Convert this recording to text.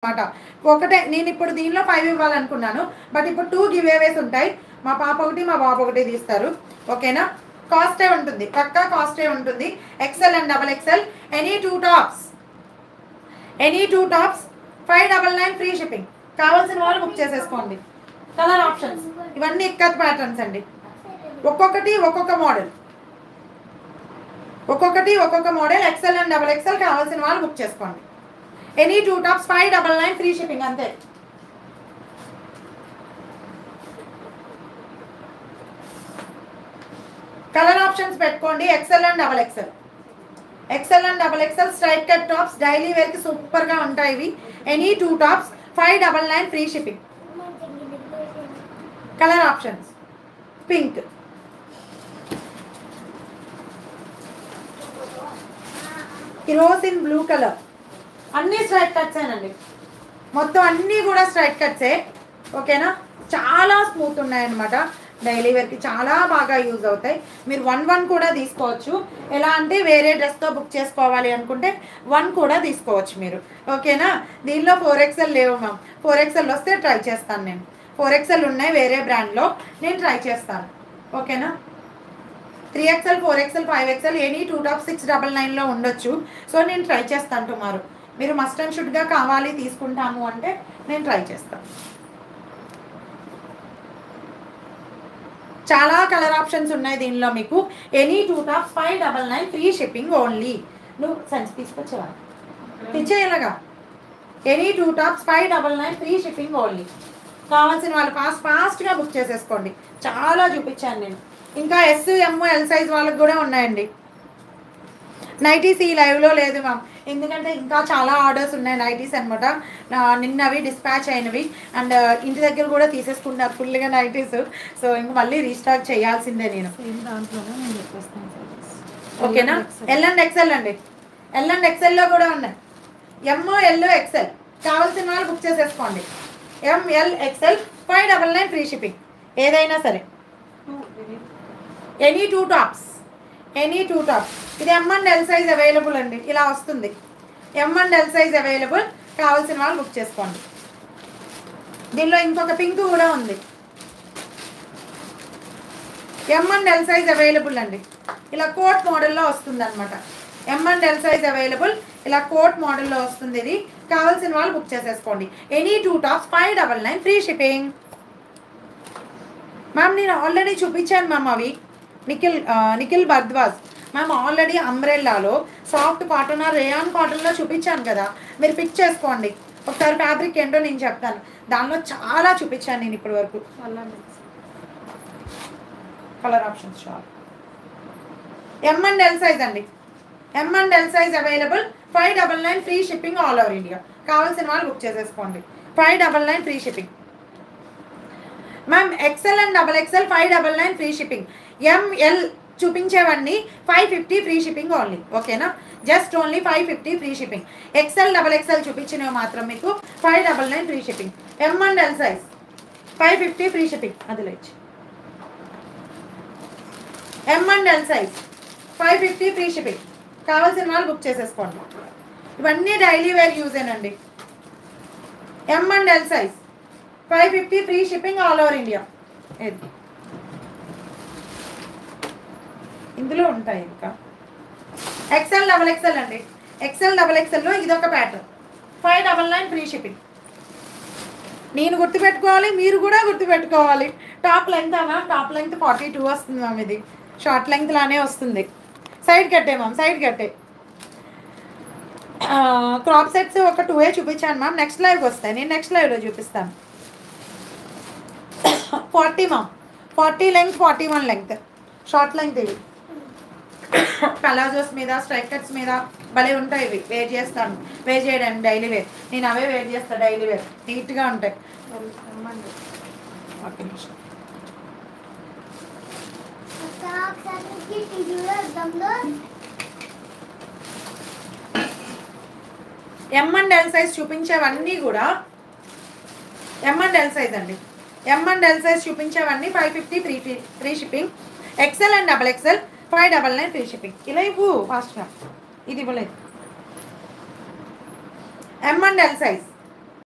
అనమాట. ఒకటే నేను ఇప్పుడు దీనిలో 5 ఇవ్వాలనుకున్నాను. బట్ ఇప్పుడు 2 గివ్ అవేస్ ఉంటాయి. మా పాప ఒకటి మా బాబు ఒకటి తీస్తారు. ఓకేనా? కాస్టే ఉంటుంది, పక్కా కాస్టే ఉంటుంది. XL and double XL any two tops 599 free shipping. కావాల్సిన వాళ్ళు బుక్ చేసేసుకోండి. కలర్ ఆప్షన్స్ ఇవన్నీ ఇక్కత్ ప్యాటర్న్స్ అండి. ఒక్కొక్కటి ఒక్కొక్క model, XL and double XL. కావాల్సిన వాళ్ళు బుక్ చేసుకోండి. Any two tops 599 free shipping అంతే. కలర్ ఆప్షన్స్ పెట్టుకోండి. XL and double XL straight cut tops daily wear కి సూపర్ గా ఉంటాయి ఇవి. Any two tops 599 free shipping. Colour options pink, rose ఇన్ బ్లూ కలర్. అన్ని స్ట్రైట్ కట్స్ ఏనండి, మొత్తం అన్నీ కూడా స్ట్రైట్ కట్సే. ఓకేనా? చాలా స్మూత్ ఉన్నాయన్నమాట. డైలీ వేర్కి చాలా బాగా యూజ్ అవుతాయి. మీరు 1 కూడా తీసుకోవచ్చు. ఎలా అంటే వేరే డ్రెస్తో బుక్ చేసుకోవాలి అనుకుంటే 1 కూడా తీసుకోవచ్చు మీరు. ఓకేనా? దీనిలో 4XL లేవు మ్యామ్. 4XL వస్తే ట్రై చేస్తాను నేను. 4XL ఉన్నాయి వేరే బ్రాండ్లో, నేను ట్రై చేస్తాను. ఓకేనా? 3XL 4XL 5XL any two top 699లో ఉండొచ్చు. సో నేను ట్రై చేస్తాను టుమారో. మీరు మస్ట్ అండ్ షుడ్గా కావాలి తీసుకుంటాము అంటే నేను ట్రై చేస్తాను. చాలా కలర్ ఆప్షన్స్ ఉన్నాయి దీనిలో మీకు. Any two tops 599 free shipping only. నువ్వు సంచి తీసుకొచ్చేవా? తెచ్చేయలాగా. Any two tops 599 free shipping only. కావాల్సిన వాళ్ళు ఫాస్ట్గా బుక్ చేసేసుకోండి. చాలా చూపించాను నేను. ఇంకా SML సైజ్ వాళ్ళకి కూడా ఉన్నాయండి. నైటీస్ ఈ లైవ్లో లేదు మ్యామ్, ఎందుకంటే ఇంకా చాలా ఆర్డర్స్ ఉన్నాయి నైటీస్ అనమాట. నిన్నవి డిస్పాచ్ అయినవి అండ్ ఇంటి దగ్గర కూడా తీసేసుకున్నారు ఫుల్గా నైటీస్. సో ఇంక మళ్ళీ రీస్టాక్ చేయాల్సిందే నేను. ఓకేనా? ఎల్ అండ్ ఎక్సెల్ అండి. ఎల్ అండ్ ఎక్సెల్లో కూడా ఉన్నాయి. ML XL కావాల్సిన వాళ్ళు బుక్ చేసేసుకోండి. ML XL 599 free shipping. ఏదైనా సరే ఎనీ టూ టాప్స్. ఇది M&L సైజ్ అవైలబుల్ అండి. ఇలా వస్తుంది. M&L size available. కావాల్సిన వాళ్ళు బుక్ చేసుకోండి. దీనిలో ఇంకొక పింక్ కూడా ఉంది. M&L సైజ్ అవైలబుల్ అండి. ఇలా కోట్ మోడల్లో వస్తుంది అనమాట. M&L size available. ఇలా కోట్ మోడల్లో వస్తుంది. ఇది కావాల్సిన వాళ్ళు బుక్ చేసేసుకోండి. Any two tops 599 free shipping. Ma'am నేను ఆల్రెడీ చూపించాను మ్యామ్ అవి. నిఖిల్ భరద్వాజ్ మ్యామ్ ఆల్రెడీ అంబ్రెల్లాలో సాఫ్ట్ కాటన్ రేయాన్ కాటన్లో చూపించాను కదా, మీరు పిక్ చేసుకోండి. ఒకసారి ఫ్యాబ్రిక్ ఏంటో నేను చెప్తాను. దానిలో చాలా చూపించాను నేను ఇప్పటి వరకు. కలర్ ఆప్షన్స్ చాలా. M&L సైజ్ అండి. M&L size available. 599 free shipping all over India. కావాల్సిన వాళ్ళు బుక్ చేసేసుకోండి. 599 free shipping. Ma'am XL and double XL 599 free shipping. ML చూపించేవన్నీ 550 ఫ్రీ షిప్పింగ్ ఓన్లీ. ఓకేనా? Just only 550 free shipping. XL double XL చూపించినవి మాత్రం మీకు 599 free shipping. M&L size 550 free shipping. అది లేచి M&L సైజ్ 550 ఫ్రీ షిప్పింగ్. కావాల్సిన వాళ్ళు బుక్ చేసేసుకోండి. ఇవన్నీ డైలీ వేర్ యూజేనండి. M&L size 550 free shipping all over India. ఇందులో ఉంటాయి ఇంకా ఎక్సెల్ డబల్ ఎక్సెల్ అండి. ఎక్సెల్ డబల్ ఎక్సెల్లో ఇదొక ప్యాటర్న్. 599 free shipping. నేను గుర్తుపెట్టుకోవాలి, మీరు కూడా గుర్తుపెట్టుకోవాలి. టాప్ లెంగ్త్ అమ్మా, టాప్ లెంగ్త్ 42 వస్తుంది మ్యామ్. ఇది షార్ట్ లెంగ్త్ లానే వస్తుంది. సైడ్ కట్టే మ్యామ్, సైడ్ కట్టే. క్రాప్ సెట్స్ ఒక 2 చూపించాను మ్యామ్. నెక్స్ట్ లైవ్కి వస్తాయి, నేను నెక్స్ట్ లైవ్లో చూపిస్తాను. 40 ma'am, 40 length 41 length short length. ఇవి పలాజోస్ మీద స్ట్రైక్ కట్స్ మీద భలే ఉంటాయి. ఇవి వేర్ చేస్తాను, వేర్ చేయడానికి డైలీ వేర్. నేను అవే వేర్ చేస్తాను డైలీ వేర్. నీట్గా ఉంటాయి. M&L సైజ్ చూపించేవన్నీ కూడా M&L సైజ్ అండి. M&L సైజ్ చూపించేవన్నీ 550 free shipping. XL and double XL 599 free shipping. ఇలా ఇవ్వు ఫాస్ట్గా. ఇది ఇవ్వలేదు. M&L size